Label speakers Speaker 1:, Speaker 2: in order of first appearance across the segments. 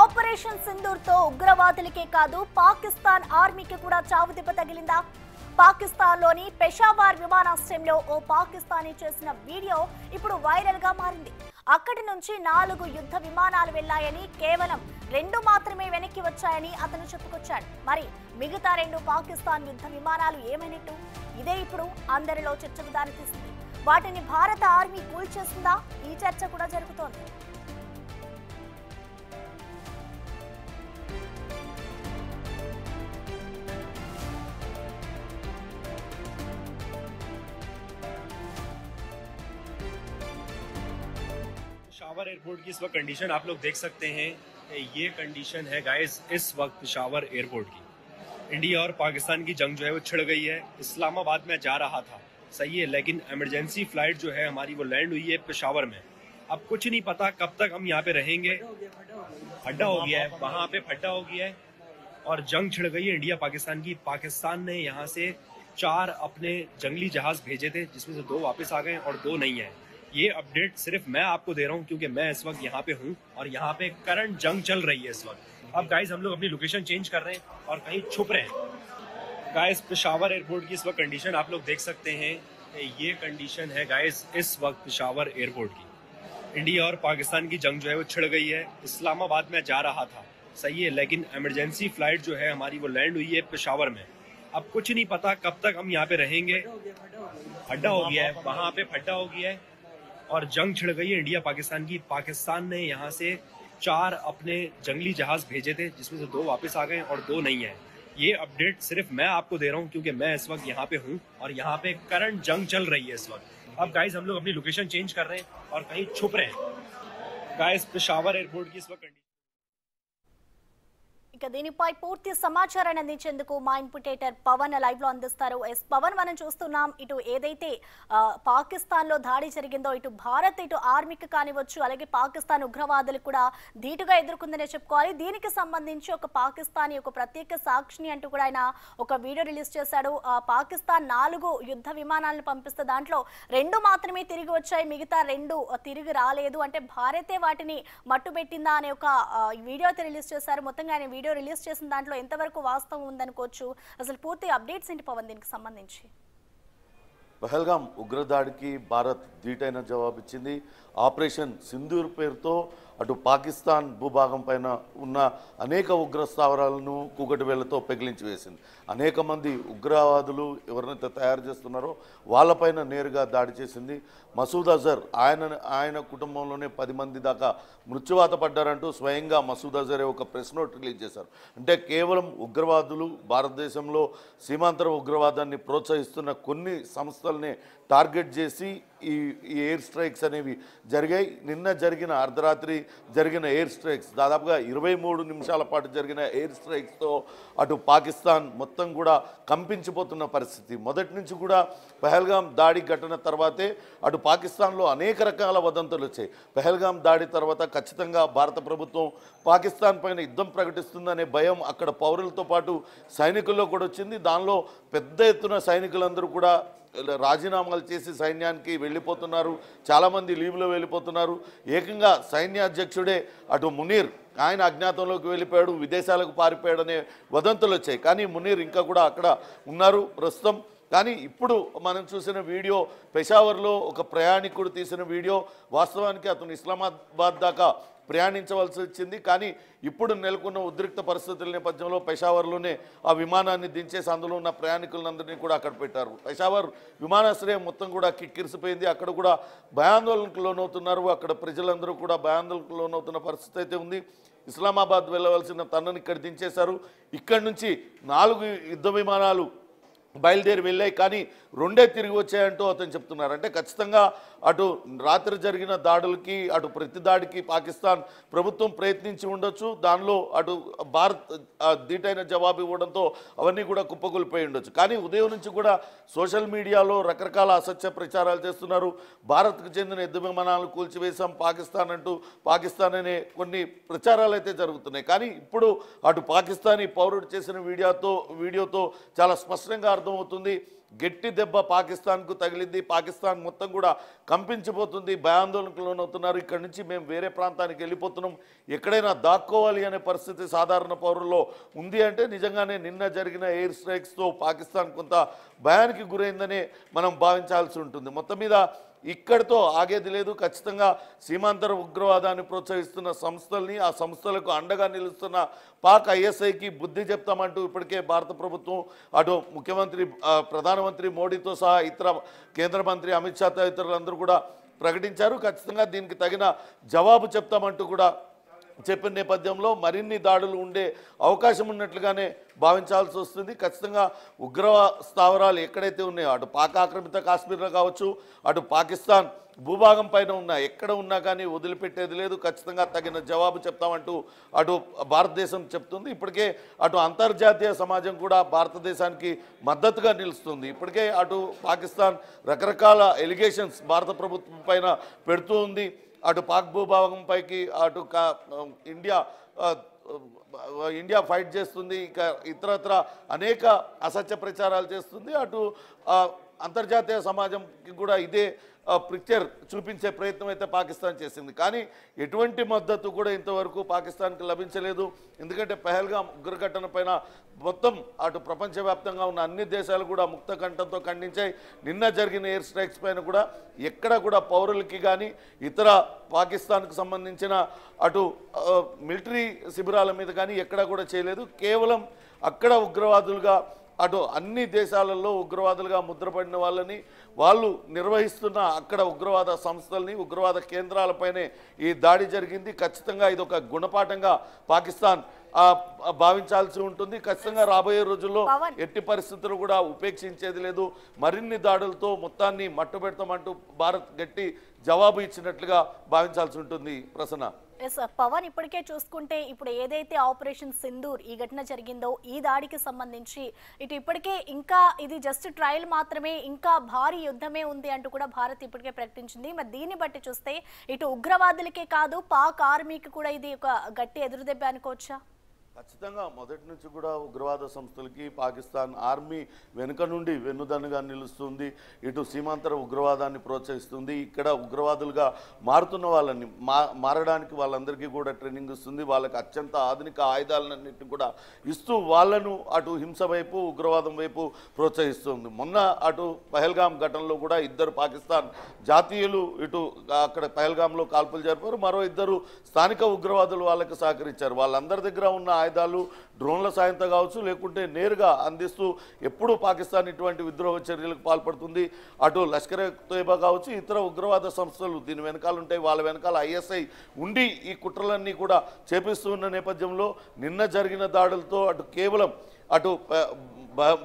Speaker 1: Operation Sindoor తో ఉగ్రవాదులకే కాదు పాకిస్తాన్ ఆర్మీకి కూడా చావుదెబ్బ తగిలిందా? పాకిస్తాన్లోని పెషావర్ విమానాశ్రయంలో ఓ పాకిస్తానీ చేసిన వీడియో ఇప్పుడు వైరల్ గా మారింది. అక్కడి నుంచి 4 యుద్ధ విమానాలు వెళ్లాయని, కేవలం 2 మాత్రమే వెనక్కి వచ్చాయని అతను చెప్పుకొచ్చాడు. మరి మిగతా 2 పాకిస్తాన్ యుద్ధ విమానాలు ఏమైనట్టు? ఇదే ఇప్పుడు అందరిలో చర్చకు దారితీసింది. వాటిని భారత ఆర్మీ కూల్చేసిందా? ఈ చర్చ కూడా జరుగుతోంది.
Speaker 2: पेशावर एयरपोर्ट की इस वक्त कंडीशन आप लोग देख सकते हैं। ये कंडीशन है गाइस इस वक्त पेशावर एयरपोर्ट की। इंडिया और पाकिस्तान की जंग जो है वो छिड़ गई है। इस्लामाबाद में जा रहा था, सही है, लेकिन इमरजेंसी फ्लाइट जो है हमारी वो लैंड हुई है पेशावर में। अब कुछ नहीं पता कब तक हम यहाँ पे रहेंगे। फड्डा हो गया है, वहां पे फड्डा हो गया है और जंग छिड़ गई है इंडिया पाकिस्तान की। पाकिस्तान ने यहाँ से 4 अपने जंगली जहाज भेजे थे, जिसमें से 2 वापस आ गए और 2 नहीं है। ये अपडेट सिर्फ मैं आपको दे रहा हूँ क्योंकि मैं इस वक्त यहाँ पे हूँ और यहाँ पे करंट जंग चल रही है इस वक्त। अब गाइस हम लोग अपनी लोकेशन चेंज कर रहे हैं और कहीं छुप रहे हैं। गाइस पेशावर एयरपोर्ट की इस वक्त कंडीशन आप लोग देख सकते हैं। ये कंडीशन है गाइस इस वक्त पेशावर एयरपोर्ट की। इंडिया और पाकिस्तान की जंग जो है वो छिड़ गई है। इस्लामाबाद में जा रहा था, सही है, लेकिन इमरजेंसी फ्लाइट जो है हमारी वो लैंड हुई है पेशावर में। अब कुछ नहीं पता कब तक हम यहाँ पे रहेंगे। फड्डा हो गया है, वहां पे फड्डा हो गया है और जंग छिड़ गई है इंडिया पाकिस्तान की। पाकिस्तान ने यहाँ से 4 अपने जंगली जहाज भेजे थे, जिसमें से 2 वापस आ गए और 2 नहीं है। ये अपडेट सिर्फ मैं आपको दे रहा हूँ क्योंकि मैं इस वक्त यहाँ पे हूँ और यहाँ पे करंट जंग चल रही है इस वक्त। अब गाइस हम लोग अपनी लोकेशन चेंज कर रहे हैं और कहीं छुप रहे हैं। गाइस पेशावर एयरपोर्ट की इस वक्त
Speaker 1: ఇక దీనిపై పూర్తి సమాచారాన్ని అందించేందుకు మా ఇన్పుటేటర్ పవన్ లైవ్ లో అందిస్తారు. పవన్, మనం చూస్తున్నాం, ఇటు ఏదైతే పాకిస్తాన్ లో దాడి జరిగిందో ఇటు భారత్ ఇటు ఆర్మీకి కానివచ్చు, అలాగే పాకిస్తాన్ ఉగ్రవాదులు కూడా ధీటుగా ఎదుర్కొందనే చెప్పుకోవాలి. దీనికి సంబంధించి ఒక పాకిస్తానీ ఒక ప్రత్యేక సాక్షిని అంటూ కూడా ఆయన ఒక వీడియో రిలీజ్ చేశాడు. పాకిస్తాన్ 4 యుద్ధ విమానాలను పంపిస్తే దాంట్లో 2 మాత్రమే తిరిగి వచ్చాయి, మిగతా 2 తిరిగి రాలేదు. అంటే భారతే వాటిని మట్టుబెట్టిందా అనే ఒక వీడియో రిలీజ్ చేశారు. మొత్తంగా ఆయన వీడియో రిలీజ్ చేసిన దాంట్లో ఎంతవరకు వాస్తవం ఉందనుకోవచ్చు? అసలు పూర్తి అప్డేట్స్ ఏంటి పవన్ దీనికి సంబంధించి?
Speaker 3: పహల్గాం ఉగ్రదాడికి భారత్ ధీటైన జవాబిచ్చింది. ఆపరేషన్ సింధూర్ పేరుతో అటు పాకిస్తాన్ భూభాగం పైన ఉన్న అనేక ఉగ్ర స్థావరాలను కూకటి వేళ్లతో పెగిలించి వేసింది. అనేక మంది ఉగ్రవాదులు ఎవరినైతే తయారు చేస్తున్నారో వాళ్ళపైన నేరుగా దాడి చేసింది. మసూద్ అజర్ ఆయన కుటుంబంలోనే 10 మంది దాకా మృత్యువాత పడ్డారంటూ స్వయంగా మసూద్ అజరే ఒక ప్రెస్ నోట్ రిలీజ్ చేశారు. అంటే కేవలం ఉగ్రవాదులు భారతదేశంలో సీమాంతర ఉగ్రవాదాన్ని ప్రోత్సహిస్తున్న కొన్ని సంస్థల్ని టార్గెట్ చేసి ఈ ఎయిర్ స్ట్రైక్స్ అనేవి జరిగాయి. నిన్న జరిగిన అర్ధరాత్రి జరిగిన ఎయిర్ స్ట్రైక్స్, దాదాపుగా 23 నిమిషాల పాటు జరిగిన ఎయిర్ స్ట్రైక్స్తో అటు పాకిస్తాన్ మొత్తం కూడా కంపించిపోతున్న పరిస్థితి. మొదటి నుంచి కూడా పహల్గాం దాడి ఘటన తర్వాతే అటు పాకిస్తాన్లో అనేక రకాల వదంతులు వచ్చాయి. పహల్గాం దాడి తర్వాత ఖచ్చితంగా భారత ప్రభుత్వం పాకిస్తాన్ పైన యుద్ధం ప్రకటిస్తుందనే భయం అక్కడ పౌరులతో పాటు సైనికుల్లో కూడా వచ్చింది. దానిలో పెద్ద ఎత్తున సైనికులందరూ కూడా రాజీనామాలు చేసి సైన్యానికి వెళ్ళిపోతున్నారు. చాలామంది లీవ్లో వెళ్ళిపోతున్నారు. ఏకంగా సైన్యాధ్యక్షుడే అటు మునీర్ ఆయన అజ్ఞాతంలోకి వెళ్ళిపోయాడు, విదేశాలకు పారిపోయాడనే వదంతులు వచ్చాయి. కానీ మునీర్ ఇంకా కూడా అక్కడ ఉన్నారు ప్రస్తుతం. కానీ ఇప్పుడు మనం చూసిన వీడియో పెషావర్లో ఒక ప్రయాణికుడు తీసిన వీడియో. వాస్తవానికి అతను ఇస్లామాబాద్ దాకా ప్రయాణించవలసి వచ్చింది. కానీ ఇప్పుడు నెలకొన్న ఉద్రిక్త పరిస్థితుల నేపథ్యంలో పెషావర్లోనే ఆ విమానాన్ని దించేసి అందులో ఉన్న ప్రయాణికులందరినీ కూడా అక్కడ పెట్టారు. పెషావర్ విమానాశ్రయం మొత్తం కూడా కిక్కిరిసిపోయింది. అక్కడ కూడా భయాందోళనకు లోనవుతున్నారు. అక్కడ ప్రజలందరూ కూడా భయాందోళనకు లోనవుతున్న పరిస్థితి అయితే ఉంది. ఇస్లామాబాద్ వెళ్ళవలసిన తనని ఇక్కడ దించేశారు. ఇక్కడి నుంచి 4 యుద్ధ విమానాలు బయలుదేరి వెళ్ళాయి, కానీ 2 తిరిగి వచ్చాయంటూ అతను చెప్తున్నారు. అంటే ఖచ్చితంగా అటు రాత్రి జరిగిన దాడులకి అటు ప్రతి దాడికి పాకిస్తాన్ ప్రభుత్వం ప్రయత్నించి ఉండొచ్చు. దానిలో అటు భారత్ ధీటైన జవాబు ఇవ్వడంతో అవన్నీ కూడా కుప్పకూలిపోయి ఉండొచ్చు. కానీ ఉదయం నుంచి కూడా సోషల్ మీడియాలో రకరకాల అసత్య ప్రచారాలు చేస్తున్నారు. భారత్కు చెందిన యుద్ధ విమానాలను కూల్చివేశాం పాకిస్తాన్ అంటూ, పాకిస్తాన్ అనే కొన్ని ప్రచారాలు అయితే జరుగుతున్నాయి. కానీ ఇప్పుడు అటు పాకిస్తానీ పౌరుడు చేసిన వీడియోతో చాలా స్పష్టంగా అర్థమవుతుంది. గట్టి దెబ్బ పాకిస్తాన్కు తగిలింది. పాకిస్తాన్ మొత్తం కూడా కంపించిపోతుంది, భయాందోళనకు లోనవుతున్నారు. ఇక్కడి నుంచి మేము వేరే ప్రాంతానికి వెళ్ళిపోతున్నాం, ఎక్కడైనా దాక్కోవాలి అనే పరిస్థితి సాధారణ పౌరుల్లో ఉంది. అంటే నిజంగానే నిన్న జరిగిన ఎయిర్ స్ట్రైక్స్తో పాకిస్తాన్ కొంత భయానికి గురైందనే మనం భావించాల్సి ఉంటుంది. మొత్తం మీద ఇక్కడితో ఆగేది లేదు. ఖచ్చితంగా సీమాంతర ఉగ్రవాదాన్ని ప్రోత్సహిస్తున్న సంస్థల్ని, ఆ సంస్థలకు అండగా నిలుస్తున్న పాక్ ఐఎస్ఐకి బుద్ధి చెప్తామంటూ ఇప్పటికే భారత ప్రభుత్వం అటు ముఖ్యమంత్రి ప్రధానమంత్రి మోడీతో సహా ఇతర కేంద్ర మంత్రి అమిత్ షా తదితరులందరూ కూడా ప్రకటించారు. ఖచ్చితంగా దీనికి తగిన జవాబు చెప్తామంటూ కూడా చెప్పిన నేపథ్యంలో మరిన్ని దాడులు ఉండే అవకాశం ఉన్నట్లుగానే భావించాల్సి వస్తుంది. ఖచ్చితంగా ఉగ్రవాద స్థావరాలు ఎక్కడైతే ఉన్నాయో అటు పాక్ ఆక్రమిత కాశ్మీర్లో కావచ్చు, అటు పాకిస్తాన్ భూభాగం పైన ఉన్నా ఎక్కడ ఉన్నా కానీ వదిలిపెట్టేది లేదు. ఖచ్చితంగా తగిన జవాబు చెప్తామంటూ అటు భారతదేశం చెప్తుంది. ఇప్పటికే అటు అంతర్జాతీయ సమాజం కూడా భారతదేశానికి మద్దతుగా నిలుస్తుంది. ఇప్పటికే అటు పాకిస్తాన్ రకరకాల ఎలిగేషన్స్ భారత ప్రభుత్వం పైన పెడుతూ ఉంది. అటు పాక్ భూభాగం పైకి అటు ఇండియా ఫైట్ చేస్తుంది, ఇక ఇతరత్ర అనేక అసత్య ప్రచారాలు చేస్తుంది. అటు అంతర్జాతీయ సమాజంకి కూడా ఇదే పిక్చర్ చూపించే ప్రయత్నం అయితే పాకిస్తాన్ చేసింది. కానీ ఎటువంటి మద్దతు కూడా ఇంతవరకు పాకిస్తాన్కి లభించలేదు. ఎందుకంటే పహల్గామ్ ఉగ్రఘటన పైన మొత్తం అటు ప్రపంచవ్యాప్తంగా ఉన్న అన్ని దేశాలు కూడా ముక్త కంఠంతో ఖండించాయి. నిన్న జరిగిన ఎయిర్ స్ట్రైక్స్ పైన కూడా ఎక్కడ కూడా పౌరులకి కానీ ఇతర పాకిస్తాన్కు సంబంధించిన అటు మిలిటరీ శిబిరాల మీద కానీ ఎక్కడ కూడా చేయలేదు. కేవలం అక్కడ ఉగ్రవాదులుగా అటు అన్ని దేశాలలో ఉగ్రవాదులుగా ముద్రపడిన వాళ్ళని, వాళ్ళు నిర్వహిస్తున్న అక్కడ ఉగ్రవాద సంస్థల్ని, ఉగ్రవాద కేంద్రాలపైనే ఈ దాడి జరిగింది. ఖచ్చితంగా ఇది ఒక గుణపాఠంగా పాకిస్తాన్ భావించాల్సి ఉంటుంది. ఖచ్చితంగా రాబోయే రోజుల్లో ఎట్టి పరిస్థితులు కూడా ఉపేక్షించేది లేదు. మరిన్ని దాడులతో మొత్తాన్ని మట్టుబెడతామంటూ భారత్ గట్టి జవాబు ఇచ్చినట్లుగా భావించాల్సి ఉంటుంది. ప్రసన్న,
Speaker 1: పవన్, ఇప్పటికే చూసుకుంటే ఇప్పుడు ఏదైతే ఆపరేషన్ సింధూర్ ఈ ఘటన జరిగిందో ఈ దాడికి సంబంధించి ఇటు ఇప్పటికే ఇంకా ఇది జస్ట్ ట్రయల్ మాత్రమే, ఇంకా భారీ యుద్ధమే ఉంది అంటూ కూడా భారత్ ఇప్పటికే ప్రకటించింది. మరి దీన్ని బట్టి చూస్తే ఇటు ఉగ్రవాదులకే కాదు పాక్ ఆర్మీకి కూడా ఇది ఒక గట్టి ఎదురుదెబ్బ అనుకోవచ్చా?
Speaker 3: ఖచ్చితంగా మొదటి నుంచి కూడా ఉగ్రవాద సంస్థలకి పాకిస్తాన్ ఆర్మీ వెనుక నుండి వెన్నుదన్నుగా నిలుస్తుంది. ఇటు సీమాంతర ఉగ్రవాదాన్ని ప్రోత్సహిస్తుంది. ఇక్కడ ఉగ్రవాదులుగా మారుతున్న వాళ్ళని మారడానికి వాళ్ళందరికీ కూడా ట్రైనింగ్ ఇస్తుంది. వాళ్ళకి అత్యంత ఆధునిక ఆయుధాలన్నింటినీ కూడా ఇస్తూ వాళ్ళను అటు హింస వైపు ఉగ్రవాదం వైపు ప్రోత్సహిస్తుంది. మొన్న అటు పహల్గామ్ ఘటనలో కూడా ఇద్దరు పాకిస్తాన్ జాతీయులు ఇటు అక్కడ పహల్గామ్లో కాల్పులు జరిపారు. మరో ఇద్దరు స్థానిక ఉగ్రవాదులు వాళ్ళకు సహకరించారు. వాళ్ళందరి దగ్గర ఉన్న ఆయుధాలు డ్రోన్ల సాయంతో కావచ్చు, లేకుంటే నేరుగా అందిస్తూ ఎప్పుడూ పాకిస్తాన్ ఇటువంటి విద్రోహ చర్యలకు పాల్పడుతుంది. అటు లష్కర్ తోయిబా కావచ్చు, ఇతర ఉగ్రవాద సంస్థలు దీని వెనకాల ఉంటాయి. వాళ్ళ వెనకాల ఐఎస్ఐ ఉండి ఈ కుట్రలన్నీ కూడా చేపిస్తూ ఉన్న నేపథ్యంలో నిన్న జరిగిన దాడులతో అటు కేవలం అటు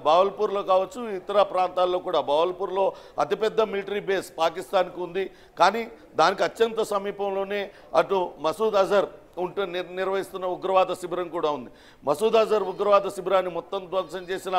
Speaker 3: బావల్పూర్లో కావచ్చు, ఇతర ప్రాంతాల్లో కూడా బావల్పూర్లో అతిపెద్ద మిలిటరీ బేస్ పాకిస్తాన్కి ఉంది. కానీ దానికి అత్యంత సమీపంలోనే అటు మసూద్ అజర్ నిర్వహిస్తున్న ఉగ్రవాద శిబిరం కూడా ఉంది. మసూద్ అజర్ ఉగ్రవాద శిబిరాన్ని మొత్తం ధ్వంసం చేసిన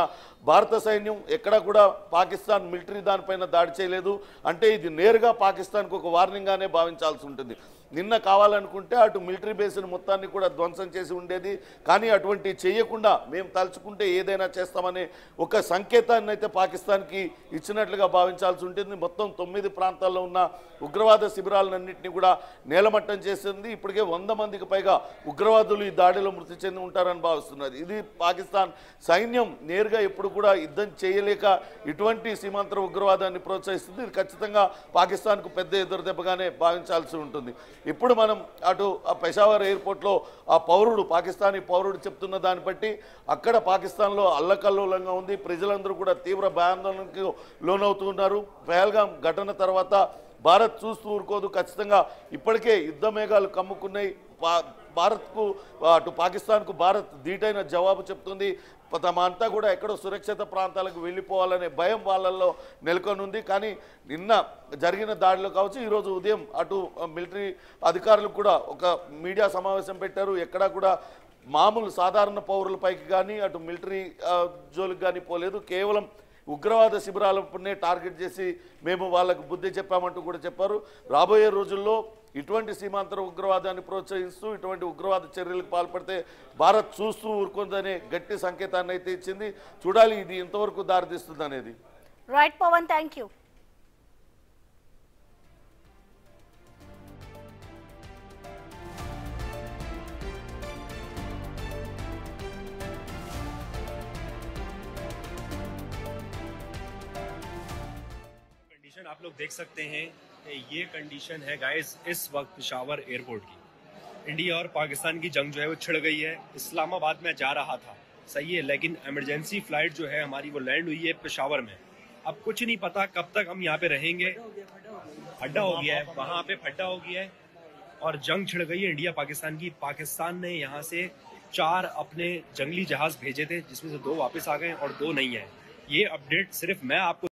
Speaker 3: భారత సైన్యం ఎక్కడా కూడా పాకిస్తాన్ మిలిటరీ దానిపైన దాడి చేయలేదు. అంటే ఇది నేరుగా పాకిస్తాన్కు ఒక వార్నింగ్గానే భావించాల్సి ఉంటుంది. నిన్న కావాలనుకుంటే అటు మిలిటరీ బేస్ని మొత్తాన్ని కూడా ధ్వంసం చేసి ఉండేది. కానీ అటువంటి చేయకుండా మేము తలుచుకుంటే ఏదైనా చేస్తామనే ఒక సంకేతాన్ని అయితే పాకిస్తాన్కి ఇచ్చినట్లుగా భావించాల్సి ఉంటుంది. మొత్తం 9 ప్రాంతాల్లో ఉన్న ఉగ్రవాద శిబిరాలన్నింటినీ కూడా నేలమట్టం చేసింది. ఇప్పటికే 100 మందికి పైగా ఉగ్రవాదులు ఈ దాడిలో మృతి చెంది ఉంటారని భావిస్తున్నారు. ఇది పాకిస్తాన్ సైన్యం నేరుగా ఎప్పుడు కూడా యుద్ధం చేయలేక ఇటువంటి సీమాంతర ఉగ్రవాదాన్ని ప్రోత్సహిస్తుంది. ఇది ఖచ్చితంగా పాకిస్తాన్కు పెద్ద ఎదురుదెబ్బగానే భావించాల్సి ఉంటుంది. ఇప్పుడు మనం అటు పెషావర్ ఎయిర్పోర్ట్లో ఆ పౌరుడు పాకిస్తానీ పౌరుడు చెప్తున్న దాన్ని బట్టి అక్కడ పాకిస్తాన్లో అల్లకల్లోలంగా ఉంది. ప్రజలందరూ కూడా తీవ్ర భయాందోళనకు లోనవుతున్నారు. పహల్గామ్ ఘటన తర్వాత భారత్ చూస్తూ ఊరుకోదు. ఖచ్చితంగా ఇప్పటికే యుద్ధ మేఘాలు కమ్ముకున్నాయి. భారత్కు అటు పాకిస్తాన్కు భారత్ ధీటైన జవాబు చెప్తుంది. తమంతా కూడా ఎక్కడో సురక్షిత ప్రాంతాలకు వెళ్ళిపోవాలనే భయం వాళ్ళల్లో నెలకొనుంది. కానీ నిన్న జరిగిన దాడిలో కావచ్చు, ఈరోజు ఉదయం అటు మిలిటరీ అధికారులు కూడా ఒక మీడియా సమావేశం పెట్టారు. ఎక్కడా కూడా మామూలు సాధారణ పౌరులపైకి కానీ అటు మిలిటరీ జోలికి కానీ పోలేదు. కేవలం ఉగ్రవాద శిబిరాలనే టార్గెట్ చేసి మేము వాళ్ళకు బుద్ధి చెప్పామంటూ కూడా చెప్పారు. రాబోయే రోజుల్లో ఇటువంటి సీమాంతర ఉగ్రవాదాన్ని ప్రోత్సహిస్తూ ఇటువంటి ఉగ్రవాద చర్యలకు పాల్పడితే భారత్ చూస్తూ ఊరుకుందనే గట్టి సంకేతాన్ని అయితే ఇచ్చింది. చూడాలి ఇది ఎంతవరకు దారితీస్తుంది అనేది.
Speaker 1: Right Pawan, thank you.
Speaker 2: Condition आप लोग देख सकते हैं, ये कंडीशन है गाइस इस वक्त पेशावर एयरपोर्ट की। इंडिया और पाकिस्तान की जंग जो है वो छिड़ गई है। इस्लामाबाद में जा रहा था, सही है, लेकिन इमरजेंसी फ्लाइट जो है हमारी वो लैंड हुई है पेशावर में। अब कुछ नहीं पता कब तक हम यहाँ पे रहेंगे। फड्डा हो गया है, वहां पे फड्डा हो गया है और जंग छिड़ गई है इंडिया पाकिस्तान की। पाकिस्तान ने यहाँ से 4 अपने जंगली जहाज भेजे थे, जिसमें से 2 वापस आ गए और 2 नहीं है। ये अपडेट सिर्फ मैं आपको